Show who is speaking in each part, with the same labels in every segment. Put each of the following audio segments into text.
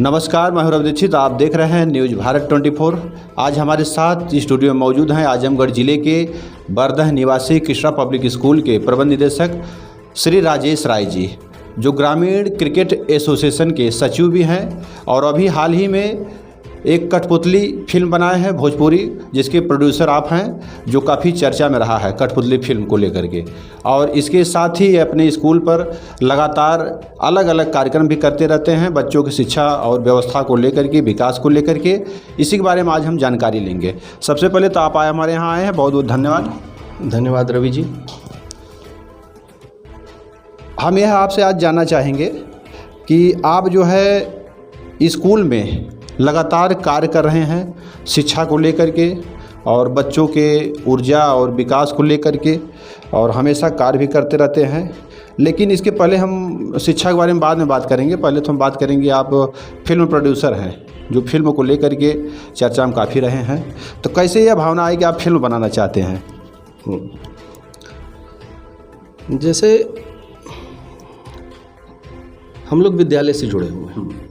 Speaker 1: नमस्कार, मैं हूं दीक्षित। आप देख रहे हैं न्यूज़ भारत 24। आज हमारे साथ स्टूडियो में मौजूद हैं आजमगढ़ जिले के बरदह निवासी कृष्णा पब्लिक स्कूल के प्रबंध निदेशक श्री राजेश राय जी, जो ग्रामीण क्रिकेट एसोसिएशन के सचिव भी हैं और अभी हाल ही में एक कठपुतली फिल्म बनाए हैं भोजपुरी, जिसके प्रोड्यूसर आप हैं, जो काफ़ी चर्चा में रहा है कठपुतली फिल्म को लेकर के। और इसके साथ ही अपने स्कूल पर लगातार अलग अलग कार्यक्रम भी करते रहते हैं बच्चों की शिक्षा और व्यवस्था को लेकर के, विकास को लेकर के। इसी के बारे में आज हम जानकारी लेंगे। सबसे पहले तो आप हमारे यहाँ आए हैं, बहुत बहुत धन्यवाद।
Speaker 2: धन्यवाद रवि जी।
Speaker 1: हम यह आपसे आज जानना चाहेंगे कि आप जो है स्कूल में लगातार कार्य कर रहे हैं शिक्षा को लेकर के और बच्चों के ऊर्जा और विकास को लेकर के, और हमेशा कार्य भी करते रहते हैं। लेकिन इसके पहले हम शिक्षा के बारे में बाद में बात करेंगे। पहले तो हम बात करेंगे, आप फिल्म प्रोड्यूसर हैं जो फिल्म को लेकर के चर्चा में काफ़ी रहे हैं, तो कैसे यह भावना आई कि आप फिल्म बनाना चाहते हैं?
Speaker 2: जैसे हम लोग विद्यालय से जुड़े हुए हैं,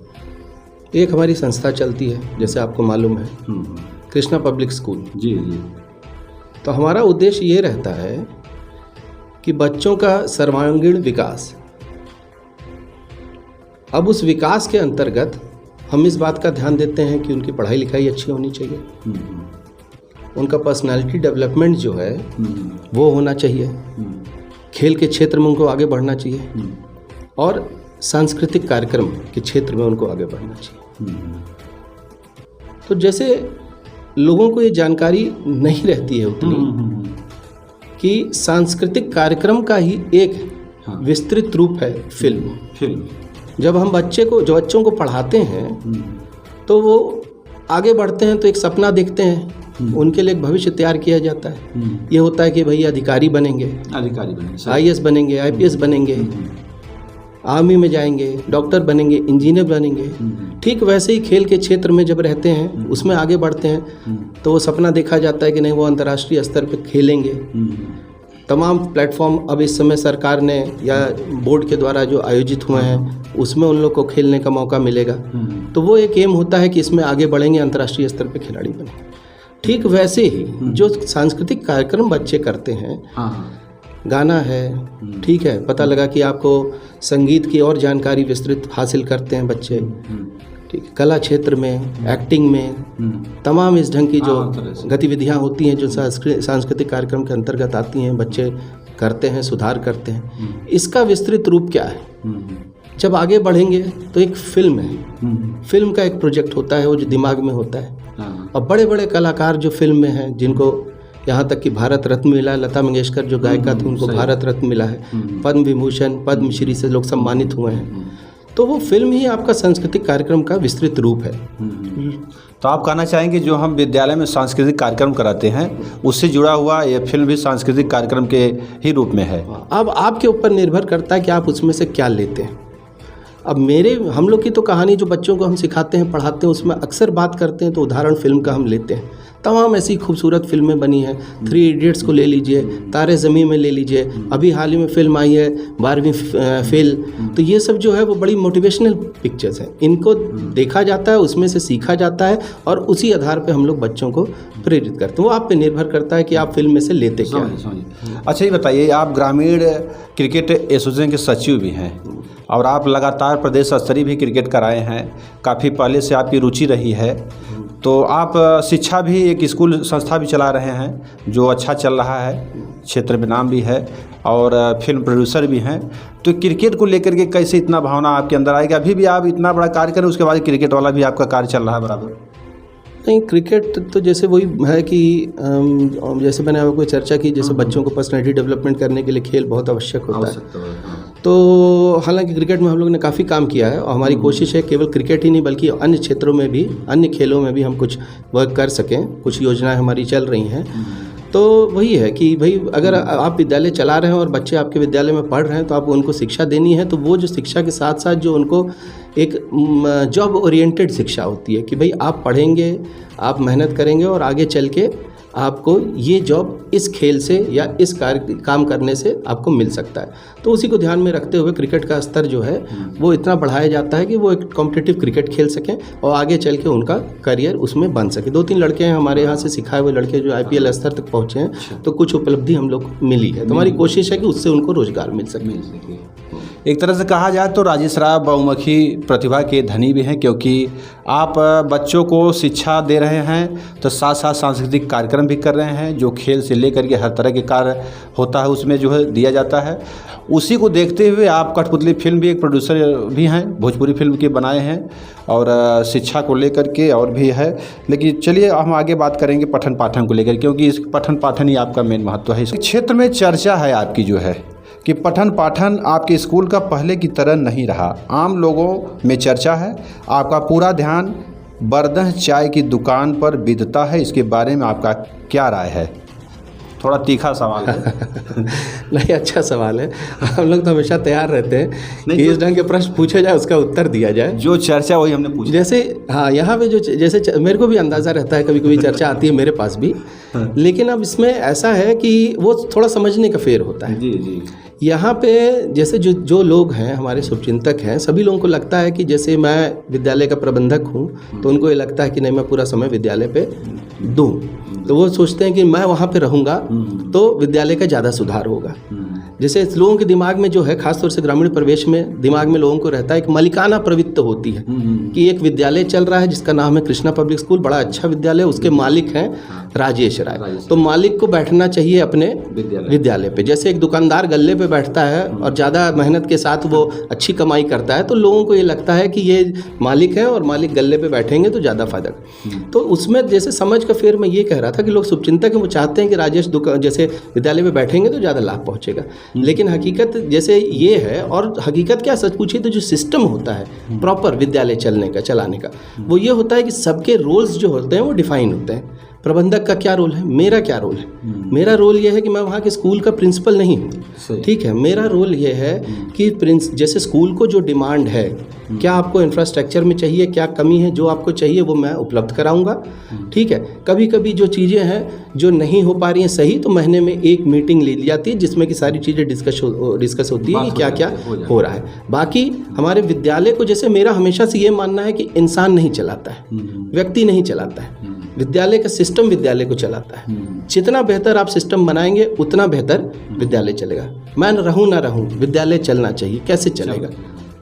Speaker 2: एक हमारी संस्था चलती है जैसे आपको मालूम है, कृष्णा पब्लिक स्कूल।
Speaker 1: जी जी।
Speaker 2: तो हमारा उद्देश्य ये रहता है कि बच्चों का सर्वांगीण विकास। अब उस विकास के अंतर्गत हम इस बात का ध्यान देते हैं कि उनकी पढ़ाई लिखाई अच्छी होनी चाहिए, उनका पर्सनालिटी डेवलपमेंट जो है वो होना चाहिए, खेल के क्षेत्र में उनको आगे बढ़ना चाहिए और सांस्कृतिक कार्यक्रम के क्षेत्र में उनको आगे बढ़ना चाहिए। तो जैसे लोगों को ये जानकारी नहीं रहती है उतनी कि सांस्कृतिक कार्यक्रम का ही एक विस्तृत रूप है फिल्म। जब हम बच्चों को पढ़ाते हैं तो वो आगे बढ़ते हैं तो एक सपना देखते हैं, उनके लिए एक भविष्य तैयार किया जाता है। ये होता है कि भैया अधिकारी बनेंगे, IAS बनेंगे, IPS बनेंगे, आर्मी में जाएंगे, डॉक्टर बनेंगे, इंजीनियर बनेंगे। ठीक वैसे ही खेल के क्षेत्र में जब रहते हैं, उसमें आगे बढ़ते हैं तो वो सपना देखा जाता है कि नहीं, वो अंतर्राष्ट्रीय स्तर पर खेलेंगे। तमाम प्लेटफॉर्म अब इस समय सरकार ने या बोर्ड के द्वारा जो आयोजित हुए हैं उसमें उन लोग को खेलने का मौका मिलेगा। तो वो एक एम होता है कि इसमें आगे बढ़ेंगे, अंतर्राष्ट्रीय स्तर पर खिलाड़ी बनेंगे। ठीक वैसे ही जो सांस्कृतिक कार्यक्रम बच्चे करते हैं, गाना है, ठीक है, पता लगा कि आपको संगीत की और जानकारी विस्तृत हासिल करते हैं बच्चे, ठीक, कला क्षेत्र में, एक्टिंग में, तमाम इस ढंग की जो गतिविधियां होती हैं जो सांस्कृतिक कार्यक्रम के अंतर्गत आती हैं, बच्चे करते हैं, सुधार करते हैं। इसका विस्तृत रूप क्या है? जब आगे बढ़ेंगे तो एक फिल्म है, फिल्म का एक प्रोजेक्ट होता है वो जो दिमाग में होता है। और बड़े बड़े कलाकार जो फिल्म में हैं, जिनको यहाँ तक कि भारत रत्न मिला है, लता मंगेशकर जो गायिका थी उनको भारत रत्न मिला है, पद्म विभूषण, पद्मश्री से लोग सम्मानित हुए हैं। तो वो फिल्म ही आपका सांस्कृतिक कार्यक्रम का विस्तृत रूप है।
Speaker 1: तो आप कहना चाहेंगे जो हम विद्यालय में सांस्कृतिक कार्यक्रम कराते हैं उससे जुड़ा हुआ ये फिल्म भी सांस्कृतिक कार्यक्रम के ही रूप में है?
Speaker 2: अब आपके ऊपर निर्भर करता है कि आप उसमें से क्या लेते हैं। अब हम लोग की तो कहानी जो बच्चों को हम सिखाते हैं, पढ़ाते हैं, उसमें अक्सर बात करते हैं तो उदाहरण फिल्म का हम लेते हैं। तमाम ऐसी खूबसूरत फिल्में बनी हैं, 3 इडियट्स को ले लीजिए, तारे ज़मीं में ले लीजिए, अभी हाल ही में फिल्म आई है 12वीं फेल। तो ये सब जो है वो बड़ी मोटिवेशनल पिक्चर्स हैं, इनको देखा जाता है, उसमें से सीखा जाता है और उसी आधार पे हम लोग बच्चों को प्रेरित करते हैं। वो आप पे निर्भर करता है कि आप फिल्म में से लेते क्या हैं।
Speaker 1: अच्छा, ये बताइए, आप ग्रामीण क्रिकेट एसोसिएशन के सचिव भी हैं और आप लगातार प्रदेश स्तरीय भी क्रिकेट कराए हैं, काफ़ी पहले से आपकी रुचि रही है। तो आप शिक्षा भी, एक स्कूल संस्था भी चला रहे हैं जो अच्छा चल रहा है, क्षेत्र में नाम भी है, और फिल्म प्रोड्यूसर भी हैं। तो क्रिकेट को लेकर के कैसे इतना भावना आपके अंदर आएगी? अभी भी आप इतना बड़ा कार्य करें, उसके बाद क्रिकेट वाला भी आपका कार्य चल रहा है बराबर?
Speaker 2: नहीं, क्रिकेट तो जैसे वही है कि जैसे मैंने आपको चर्चा की, जैसे बच्चों को पर्सनैलिटी डेवलपमेंट करने के लिए खेल बहुत आवश्यक होता है। तो हालांकि क्रिकेट में हम लोग ने काफ़ी काम किया है और हमारी कोशिश है केवल क्रिकेट ही नहीं बल्कि अन्य क्षेत्रों में भी, अन्य खेलों में भी हम कुछ वर्क कर सकें। कुछ योजनाएं हमारी चल रही हैं। तो वही है कि भाई अगर आप विद्यालय चला रहे हैं और बच्चे आपके विद्यालय में पढ़ रहे हैं तो आपको उनको शिक्षा देनी है। तो वो जो शिक्षा के साथ साथ जो उनको एक जॉब ओरिएंटेड शिक्षा होती है कि भाई आप पढ़ेंगे, आप मेहनत करेंगे और आगे चल के आपको ये जॉब इस खेल से या इस काम करने से आपको मिल सकता है। तो उसी को ध्यान में रखते हुए क्रिकेट का स्तर जो है वो इतना बढ़ाया जाता है कि वो एक कॉम्पिटिटिव क्रिकेट खेल सकें और आगे चल के उनका करियर उसमें बन सके। 2-3 लड़के हैं हमारे यहाँ से सिखाए हुए लड़के जो IPL स्तर तक पहुँचे हैं, तो कुछ उपलब्धि हम लोग मिली है। तो हमारी कोशिश है कि उससे उनको रोजगार मिल सके।
Speaker 1: एक तरह से कहा जाए तो राजेश राय बहुमुखी प्रतिभा के धनी भी हैं, क्योंकि आप बच्चों को शिक्षा दे रहे हैं तो साथ साथ सांस्कृतिक कार्यक्रम भी कर रहे हैं, जो खेल से लेकर के हर तरह के कार्य होता है उसमें जो है दिया जाता है। उसी को देखते हुए आप कठपुतली फिल्म भी एक प्रोड्यूसर भी हैं, भोजपुरी फिल्म के बनाए हैं और शिक्षा को लेकर के और भी है। लेकिन चलिए हम आगे बात करेंगे पठन पाठन को लेकर, क्योंकि इस पठन पाठन ही आपका मेन महत्व है। इस क्षेत्र में चर्चा है आपकी जो है कि पठन पाठन आपके स्कूल का पहले की तरह नहीं रहा। आम लोगों में चर्चा है, आपका पूरा ध्यान बरदह चाय की दुकान पर बीतता है। इसके बारे में आपका क्या राय है? थोड़ा तीखा सवाल है।
Speaker 2: नहीं, अच्छा सवाल है। हम लोग तो हमेशा तैयार रहते हैं कि इस ढंग के प्रश्न पूछे जाए, उसका उत्तर दिया जाए।
Speaker 1: जो चर्चा वही हमने पूछा।
Speaker 2: जैसे हाँ, यहाँ पे जो जैसे मेरे को भी अंदाज़ा रहता है, कभी कभी चर्चा आती है मेरे पास भी, लेकिन अब इसमें ऐसा है कि वो थोड़ा समझने का फेर होता है।
Speaker 1: जी जी।
Speaker 2: यहाँ पे जैसे जो लोग हैं हमारे शुभचिंतक हैं, सभी लोगों को लगता है कि जैसे मैं विद्यालय का प्रबंधक हूँ तो उनको ये लगता है कि नहीं, मैं पूरा समय विद्यालय पे दूँ, तो वो सोचते हैं कि मैं वहाँ पे रहूँगा तो विद्यालय का ज़्यादा सुधार होगा। जैसे लोगों के दिमाग में जो है, खासतौर से ग्रामीण परिवेश में दिमाग में लोगों को रहता है, एक मलिकाना प्रवृत्ति होती है कि एक विद्यालय चल रहा है जिसका नाम है कृष्णा पब्लिक स्कूल, बड़ा अच्छा विद्यालय, उसके मालिक हैं राजेश राय, तो मालिक को बैठना चाहिए अपने विद्यालय पे। जैसे एक दुकानदार गल्ले पे बैठता है और ज़्यादा मेहनत के साथ वो अच्छी कमाई करता है, तो लोगों को ये लगता है कि ये मालिक है और मालिक गल्ले पे बैठेंगे तो ज़्यादा फायदा। तो उसमें जैसे समझ का फेर मैं ये कह रहा था कि लोग शुभचिंतक हैं, वो चाहते हैं कि राजेश जैसे विद्यालय में बैठेंगे तो ज़्यादा लाभ पहुँचेगा, लेकिन हकीकत जैसे ये है, और हकीकत क्या, सच पूछिए तो जो सिस्टम होता है प्रॉपर विद्यालय चलाने का, वो ये होता है कि सबके रोल्स जो होते हैं वो डिफाइन होते हैं। प्रबंधक का क्या रोल है, मेरा क्या रोल है? मेरा रोल ये है कि मैं वहाँ के स्कूल का प्रिंसिपल नहीं हूँ, ठीक है। मेरा रोल ये है कि जैसे स्कूल को जो डिमांड है, क्या आपको इंफ्रास्ट्रक्चर में चाहिए, क्या कमी है, जो आपको चाहिए वो मैं उपलब्ध कराऊंगा, ठीक है। कभी कभी जो चीज़ें हैं जो नहीं हो पा रही हैं सही, तो महीने में एक मीटिंग ले ली जाती है जिसमें कि सारी चीज़ें डिस्कस होती है कि क्या क्या हो रहा है। बाकी हमारे विद्यालय को, जैसे मेरा हमेशा से ये मानना है कि इंसान नहीं चलाता है, व्यक्ति नहीं चलाता है, विद्यालय का सिस्टम विद्यालय को चलाता है। जितना बेहतर आप सिस्टम बनाएंगे उतना बेहतर विद्यालय चलेगा। मैं रहूं ना रहूं, विद्यालय चलना चाहिए। कैसे चलेगा?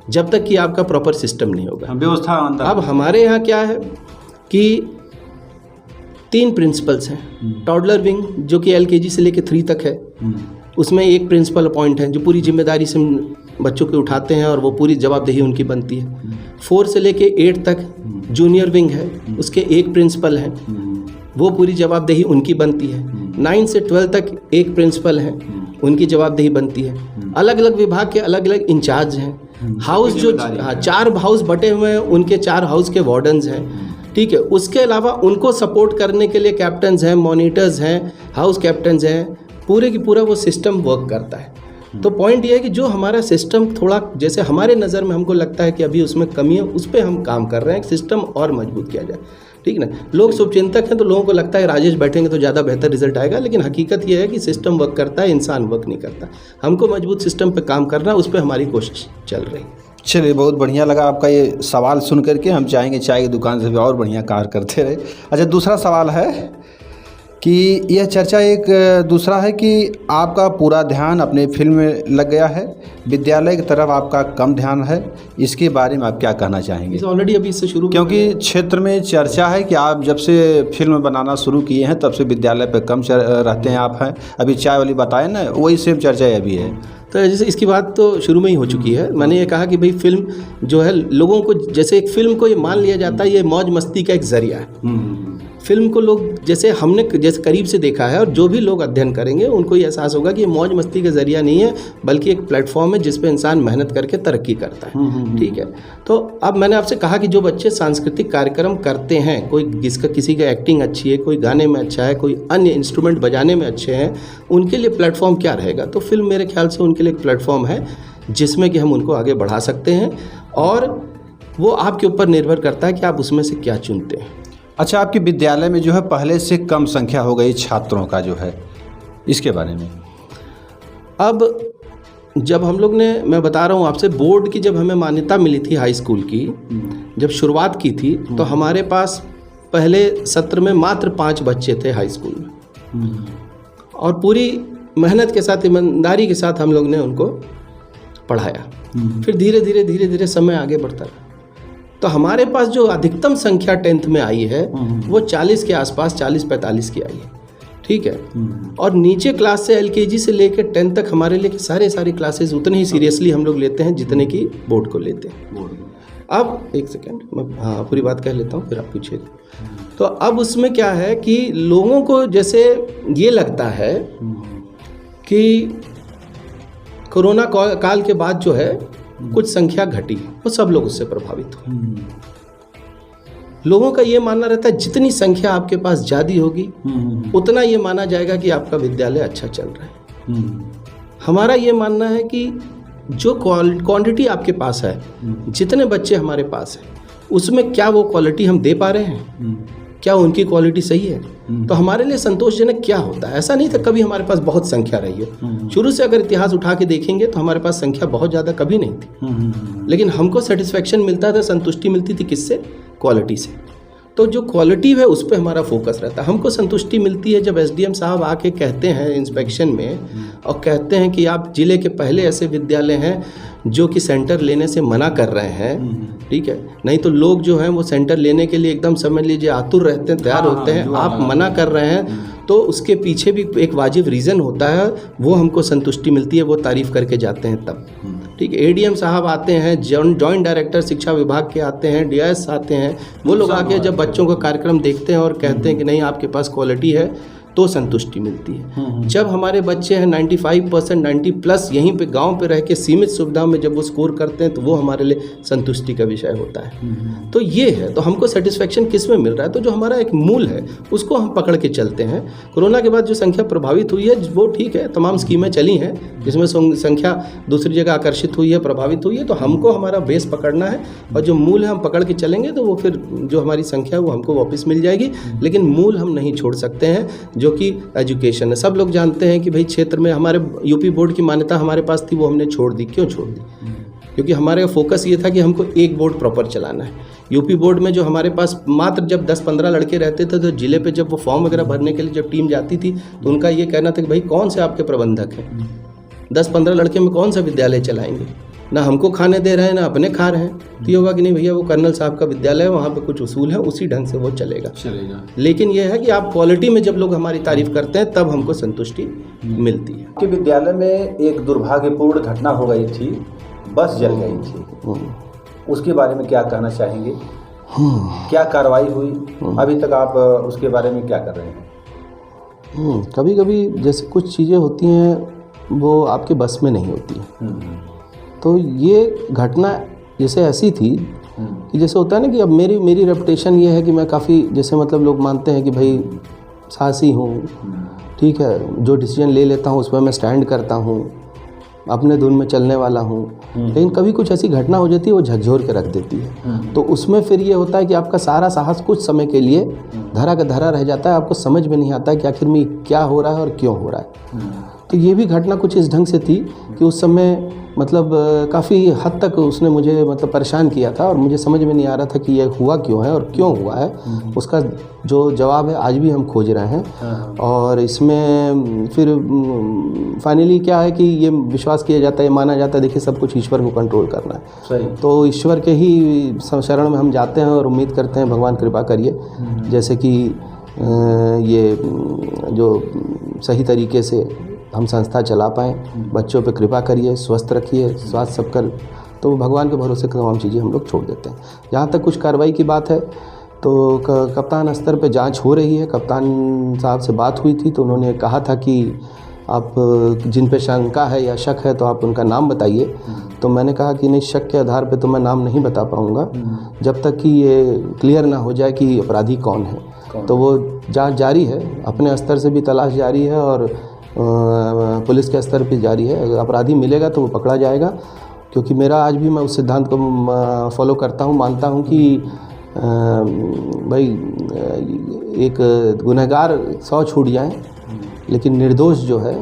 Speaker 2: जब तक कि आपका प्रॉपर सिस्टम नहीं होगा,
Speaker 1: व्यवस्था।
Speaker 2: अब हमारे यहाँ क्या है कि 3 प्रिंसिपल्स हैं। टॉडलर विंग जो कि LKG से लेकर 3 तक है, उसमें एक प्रिंसिपल अपॉइंट है जो पूरी जिम्मेदारी से बच्चों को उठाते हैं और वो पूरी जवाबदेही उनकी बनती है। 4 से लेके 8 तक जूनियर विंग है, उसके एक प्रिंसिपल हैं, वो पूरी जवाबदेही उनकी बनती है। 9 से 12 तक एक प्रिंसिपल हैं, उनकी जवाबदेही बनती है। अलग अलग विभाग के अलग अलग इंचार्ज हैं। हाउस जो 4 हाउस बटे हुए हैं, उनके 4 हाउस के वार्डन्स हैं, ठीक है। उसके अलावा उनको सपोर्ट करने के लिए कैप्टन्स हैं, मॉनिटर्स हैं, हाउस कैप्टन्स हैं, पूरे की पूरा वो सिस्टम वर्क करता है। तो पॉइंट ये है कि जो हमारा सिस्टम थोड़ा, जैसे हमारे नज़र में हमको लगता है कि अभी उसमें कमी है, उस पर हम काम कर रहे हैं, सिस्टम और मजबूत किया जाए, ठीक ना। लोग शुभचिंतक हैं तो लोगों को लगता है राजेश बैठेंगे तो ज़्यादा बेहतर रिजल्ट आएगा, लेकिन हकीकत ये है कि सिस्टम वर्क करता है, इंसान वर्क नहीं करता। हमको मजबूत सिस्टम पे काम करना, उस पर हमारी कोशिश चल रही है।
Speaker 1: चलिए, बहुत बढ़िया लगा आपका ये सवाल सुन करके। हम चाहेंगे चाय की दुकान से भी और बढ़िया कार्य करते रहे। अच्छा, दूसरा सवाल है कि यह चर्चा एक दूसरा है कि आपका पूरा ध्यान अपने फिल्म में लग गया है, विद्यालय की तरफ आपका कम ध्यान है। इसके बारे में आप क्या कहना चाहेंगे?
Speaker 2: ऑलरेडी अभी इससे शुरू,
Speaker 1: क्योंकि क्षेत्र में चर्चा है कि आप जब से फिल्म बनाना शुरू किए हैं तब से विद्यालय पे कम रहते हैं आप हैं। अभी चाय वाली बताए ना, वही सेम चर्चा अभी है।
Speaker 2: तो जैसे इसकी बात तो शुरू में ही हो चुकी है। मैंने ये कहा कि भाई फिल्म जो है, लोगों को जैसे एक फिल्म को ये मान लिया जाता है ये मौज मस्ती का एक जरिया है। फिल्म को लोग जैसे हमने जैसे करीब से देखा है, और जो भी लोग अध्ययन करेंगे उनको ये एहसास होगा कि ये मौज मस्ती का जरिया नहीं है, बल्कि एक प्लेटफॉर्म है जिस पे इंसान मेहनत करके तरक्की करता है, ठीक है। तो अब मैंने आपसे कहा कि जो बच्चे सांस्कृतिक कार्यक्रम करते हैं, कोई किसी का एक्टिंग अच्छी है, कोई गाने में अच्छा है, कोई अन्य इंस्ट्रूमेंट बजाने में अच्छे हैं, उनके लिए प्लेटफॉर्म क्या रहेगा? तो फिल्म मेरे ख्याल से उनके लिए एक प्लेटफॉर्म है जिसमें कि हम उनको आगे बढ़ा सकते हैं, और वो आपके ऊपर निर्भर करता है कि आप उसमें से क्या चुनते हैं।
Speaker 1: अच्छा, आपके विद्यालय में जो है पहले से कम संख्या हो गई छात्रों का जो है, इसके बारे में।
Speaker 2: अब जब हम लोग ने, मैं बता रहा हूँ आपसे, बोर्ड की जब हमें मान्यता मिली थी हाई स्कूल की, जब शुरुआत की थी तो हमारे पास पहले सत्र में मात्र 5 बच्चे थे हाई स्कूल में, और पूरी मेहनत के साथ, ईमानदारी के साथ हम लोग ने उनको पढ़ाया। फिर धीरे धीरे समय आगे बढ़ता रहा, तो हमारे पास जो अधिकतम संख्या 10th में आई है वो 40 के आसपास, 40-45 की आई है, ठीक है। और नीचे क्लास से LKG से लेकर 10th तक हमारे लिए सारी क्लासेस उतने ही सीरियसली हम लोग लेते हैं जितने की बोर्ड को लेते हैं। अब एक सेकेंड, मैं पूरी बात कह लेता हूँ फिर आप पूछिए। तो अब उसमें क्या है कि लोगों को जैसे ये लगता है कि कोरोना काल के बाद जो है कुछ संख्या घटी, वो सब लोग उससे प्रभावित हुए। लोगों का ये मानना रहता है जितनी संख्या आपके पास ज़्यादा होगी उतना ये माना जाएगा कि आपका विद्यालय अच्छा चल रहा है। हमारा ये मानना है कि जो क्वांटिटी आपके पास है, जितने बच्चे हमारे पास हैं, उसमें क्या वो क्वालिटी हम दे पा रहे हैं, क्या उनकी क्वालिटी सही है, तो हमारे लिए संतोषजनक क्या होता है। ऐसा नहीं था कभी हमारे पास बहुत संख्या रही है, शुरू से अगर इतिहास उठा के देखेंगे तो हमारे पास संख्या बहुत ज़्यादा कभी नहीं थी, लेकिन हमको सेटिस्फेक्शन मिलता था, संतुष्टि मिलती थी किससे? क्वालिटी से। तो जो क्वालिटी है उस पर हमारा फोकस रहता है। हमको संतुष्टि मिलती है जब SDM साहब आके कहते हैं इंस्पेक्शन में और कहते हैं कि आप जिले के पहले ऐसे विद्यालय हैं जो कि सेंटर लेने से मना कर रहे हैं, ठीक है। नहीं तो लोग जो हैं वो सेंटर लेने के लिए एकदम समझ लीजिए आतुर रहते हैं, तैयार होते हैं, आप मना कर रहे हैं तो उसके पीछे भी एक वाजिब रीज़न होता है, वो हमको संतुष्टि मिलती है, वो तारीफ़ करके जाते हैं तब, ठीक है। ADM साहब आते हैं, जॉइंट डायरेक्टर शिक्षा विभाग के आते हैं, DIS आते हैं, वो लोग आके जब बच्चों का कार्यक्रम देखते हैं और कहते हैं कि नहीं आपके पास क्वालिटी है, तो संतुष्टि मिलती है। जब हमारे बच्चे हैं 95%, 90+ यहीं पे गांव पे रह के सीमित सुविधाओं में जब वो स्कोर करते हैं तो वो हमारे लिए संतुष्टि का विषय होता है। तो ये है, तो हमको सेटिस्फेक्शन किस में मिल रहा है? तो जो हमारा एक मूल है उसको हम पकड़ के चलते हैं। कोरोना के बाद जो संख्या प्रभावित हुई है वो ठीक है, तमाम स्कीमें चली हैं जिसमें संख्या दूसरी जगह आकर्षित हुई है, प्रभावित हुई है, तो हमको हमारा बेस पकड़ना है और जो मूल है हम पकड़ के चलेंगे तो वो फिर जो हमारी संख्या है वो हमको वापस मिल जाएगी। लेकिन मूल हम नहीं छोड़ सकते हैं जो कि एजुकेशन है। सब लोग जानते हैं कि भाई क्षेत्र में हमारे यूपी बोर्ड की मान्यता हमारे पास थी, वो हमने छोड़ दी। क्यों छोड़ दी? क्योंकि हमारे फोकस ये था कि हमको एक बोर्ड प्रॉपर चलाना है। यूपी बोर्ड में जो हमारे पास मात्र जब 10-15 लड़के रहते थे तो जिले पे जब वो फॉर्म वगैरह भरने के लिए जब टीम जाती थी तो उनका ये कहना था कि भाई कौन से आपके प्रबंधक हैं, 10-15 लड़के में कौन सा विद्यालय चलाएंगे, ना हमको खाने दे रहे हैं ना अपने खा रहे हैं। तो ये होगा कि नहीं भैया वो कर्नल साहब का विद्यालय है, वहाँ पे कुछ उसूल है, उसी ढंग से वो चलेगा। लेकिन ये है कि आप क्वालिटी में जब लोग हमारी तारीफ करते हैं तब हमको संतुष्टि मिलती है।
Speaker 1: कि विद्यालय में एक दुर्भाग्यपूर्ण घटना हो गई थी, बस जल गई थी, उसके बारे में क्या कहना चाहेंगे? क्या कार्रवाई हुई अभी तक, आप उसके बारे में क्या कर रहे हैं?
Speaker 2: कभी कभी जैसे कुछ चीज़ें होती हैं वो आपके बस में नहीं होती, तो ये घटना जैसे ऐसी थी कि जैसे होता है ना कि अब मेरी रेपुटेशन ये है कि मैं काफ़ी, जैसे मतलब लोग मानते हैं कि भाई साहसी हूँ, ठीक है, जो डिसीजन ले लेता हूँ उसमें मैं स्टैंड करता हूँ, अपने धुन में चलने वाला हूँ। लेकिन कभी कुछ ऐसी घटना हो जाती है वो झकझोर के रख देती है, तो उसमें फिर ये होता है कि आपका सारा साहस कुछ समय के लिए धरा का धरा रह जाता है। आपको समझ में नहीं आता है कि आखिर में क्या हो रहा है और क्यों हो रहा है। तो ये भी घटना कुछ इस ढंग से थी कि उस समय मतलब काफ़ी हद तक उसने मुझे मतलब परेशान किया था और मुझे समझ में नहीं आ रहा था कि ये हुआ क्यों है और क्यों हुआ है। उसका जो जवाब है आज भी हम खोज रहे हैं। और इसमें फिर फाइनली क्या है कि ये विश्वास किया जाता है, माना जाता है, देखिए सब कुछ ईश्वर को कंट्रोल करना है। सही। तो ईश्वर के ही शरण में हम जाते हैं और उम्मीद करते हैं भगवान कृपा करिए, जैसे कि ये जो सही तरीके से हम संस्था चला पाएँ, बच्चों पे कृपा करिए, स्वस्थ रखिए, स्वास्थ्य सबका, तो भगवान के भरोसे तमाम चीज़ें हम लोग छोड़ देते हैं। जहाँ तक कुछ कार्रवाई की बात है तो कप्तान स्तर पे जांच हो रही है। कप्तान साहब से बात हुई थी तो उन्होंने कहा था कि आप जिन पे शंका है या शक है तो आप उनका नाम बताइए। तो मैंने कहा कि नहीं, शक के आधार पे तो मैं नाम नहीं बता पाऊँगा जब तक कि ये क्लियर ना हो जाए कि अपराधी कौन है। तो वो जांच जारी है, अपने स्तर से भी तलाश जारी है और पुलिस के स्तर पे जारी है। अगर अपराधी मिलेगा तो वो पकड़ा जाएगा, क्योंकि मेरा आज भी मैं उस सिद्धांत को फॉलो करता हूँ, मानता हूँ कि भाई एक गुनहगार 100 छूट जाए लेकिन निर्दोष जो है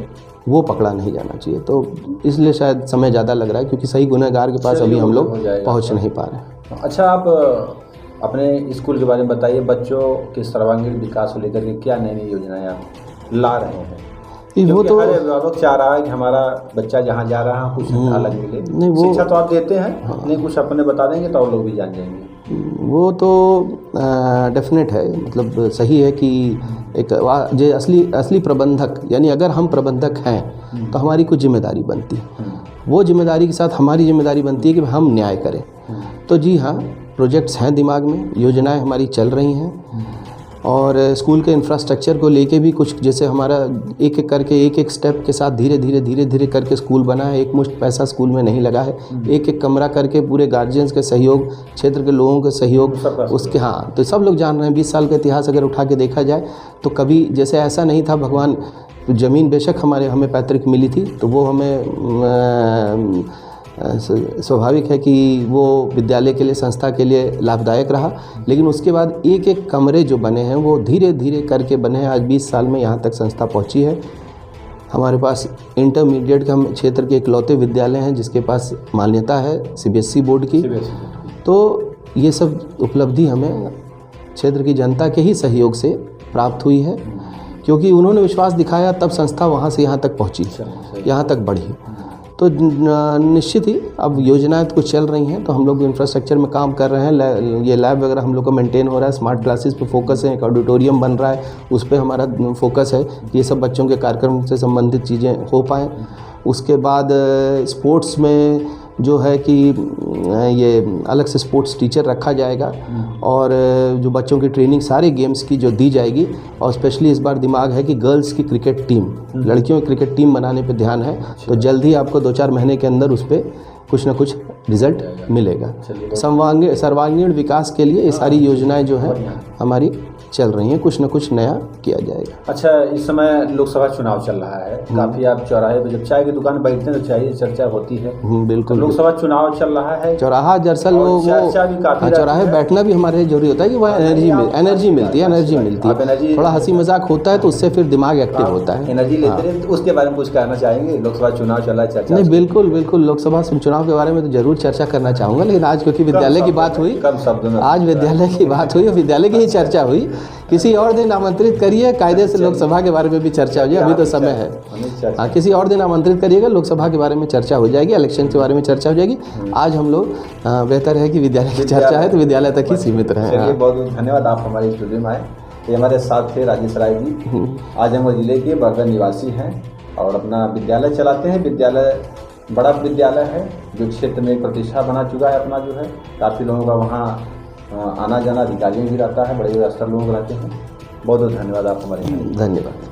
Speaker 2: वो पकड़ा नहीं जाना चाहिए। तो इसलिए शायद समय ज़्यादा लग रहा है, क्योंकि सही गुनहगार के पास अभी हम लोग पहुँच नहीं पा रहे हैं।
Speaker 1: अच्छा, आप अपने स्कूल के बारे में बताइए, बच्चों के सर्वांगीण विकास को लेकर के क्या नई नई योजनाएं आप ला रहे हैं?
Speaker 2: वो तो
Speaker 1: हर अभिभावक चाह रहा है कि हमारा बच्चा जहाँ जा रहा है कुछ अलग मिले।
Speaker 2: नहीं, वो
Speaker 1: शिक्षा तो आप देते हैं, नहीं कुछ अपने बता देंगे तो और लोग भी जान जाएंगे।
Speaker 2: वो तो डेफिनेट है, मतलब सही है कि एक जो असली प्रबंधक, यानी अगर हम प्रबंधक हैं तो हमारी कुछ जिम्मेदारी बनती है। वो जिम्मेदारी के साथ हमारी जिम्मेदारी बनती है कि हम न्याय करें। तो जी हाँ, प्रोजेक्ट्स हैं दिमाग में, योजनाएं हमारी चल रही हैं, और स्कूल के इंफ्रास्ट्रक्चर को लेके भी कुछ, जैसे हमारा एक एक करके एक स्टेप के साथ धीरे धीरे करके स्कूल बना है। एक मुश्त पैसा स्कूल में नहीं लगा है, एक कमरा करके पूरे गार्जियंस के सहयोग, क्षेत्र के लोगों के सहयोग उसके, हाँ, तो सब लोग जान रहे हैं। 20 साल का इतिहास अगर उठा के देखा जाए तो कभी जैसे ऐसा नहीं था। भगवान, ज़मीन बेशक हमें पैतृक मिली थी, तो वो हमें स्वाभाविक है कि वो विद्यालय के लिए, संस्था के लिए लाभदायक रहा, लेकिन उसके बाद एक एक कमरे जो बने हैं वो धीरे धीरे करके बने हैं। आज 20 साल में यहाँ तक संस्था पहुँची है। हमारे पास इंटरमीडिएट के हम क्षेत्र के इकलौते विद्यालय हैं जिसके पास मान्यता है CBSE बोर्ड की। तो ये सब उपलब्धि हमें क्षेत्र की जनता के ही सहयोग से प्राप्त हुई है, क्योंकि उन्होंने विश्वास दिखाया, तब संस्था वहाँ से यहाँ तक पहुँची, यहाँ तक बढ़ी। तो निश्चित ही अब योजनाएं कुछ चल रही हैं, तो हम लोग इंफ्रास्ट्रक्चर में काम कर रहे हैं। ये लैब वगैरह हम लोग का मेंटेन हो रहा है, स्मार्ट क्लासेस पे फोकस है, एक ऑडिटोरियम बन रहा है, उस पर हमारा फोकस है कि ये सब बच्चों के कार्यक्रम से संबंधित चीज़ें हो पाएँ। उसके बाद स्पोर्ट्स में जो है कि ये अलग से स्पोर्ट्स टीचर रखा जाएगा, और जो बच्चों की ट्रेनिंग सारे गेम्स की जो दी जाएगी, और स्पेशली इस बार दिमाग है कि गर्ल्स की क्रिकेट टीम, लड़कियों की क्रिकेट टीम बनाने पे ध्यान है। तो जल्द ही आपको 2-4 महीने के अंदर उस पर कुछ ना कुछ रिजल्ट मिलेगा। सर्वांगीण विकास के लिए ये सारी योजनाएं जो हैं हमारी चल रही हैं, कुछ ना कुछ नया किया जाएगा।
Speaker 1: अच्छा, इस समय लोकसभा चुनाव चल रहा है, काफ़ी आप चौराहे पे जब चाय की दुकान बैठते हैं तो चाय चर्चा होती है।
Speaker 2: बिल्कुल,
Speaker 1: लोकसभा चुनाव चल रहा है,
Speaker 2: चौराहा दरअसल वो चौराहे बैठना भी हमारे जरूरी होता है कि वह एनर्जी मिलती है। थोड़ा हंसी मजाक होता है तो उससे फिर दिमाग एक्टिव होता है,
Speaker 1: एनर्जी लेते हैं। तो उसके बारे में कुछ कहना चाहेंगे? लोकसभा चुनाव चल रहा है, चर्चा?
Speaker 2: नहीं, बिल्कुल लोकसभा चुनाव के बारे में तो जरूर चर्चा करना चाहूँगा, लेकिन आज क्योंकि विद्यालय की बात हुई, आज विद्यालय की बात हुई और विद्यालय की ही चर्चा हुई, किसी और दिन आमंत्रित करिए, कायदे से लोकसभा के बारे में भी चर्चा हो जाए। अभी तो समय है, हाँ, किसी और दिन आमंत्रित करिएगा, लोकसभा के बारे में चर्चा हो जाएगी, इलेक्शन के बारे में चर्चा हो जाएगी। आज हम लोग बेहतर है कि विद्यालय की चर्चा है तो विद्यालय तक ही सीमित रहें।
Speaker 1: बहुत बहुत धन्यवाद, आप हमारे स्टूडियो में आए। ये हमारे साथ थे राजेश राय जी, आजमगढ़ जिले के बर्दह निवासी हैं और अपना विद्यालय चलाते हैं। विद्यालय बड़ा विद्यालय है जो क्षेत्र में प्रतिष्ठा बना चुका है अपना, जो है काफ़ी लोगों का वहाँ आना जाना, अधिकारियों भी रहता है, बड़े बड़े स्तर लोग रहते हैं। बहुत बहुत धन्यवाद आप हमारे।
Speaker 2: धन्यवाद।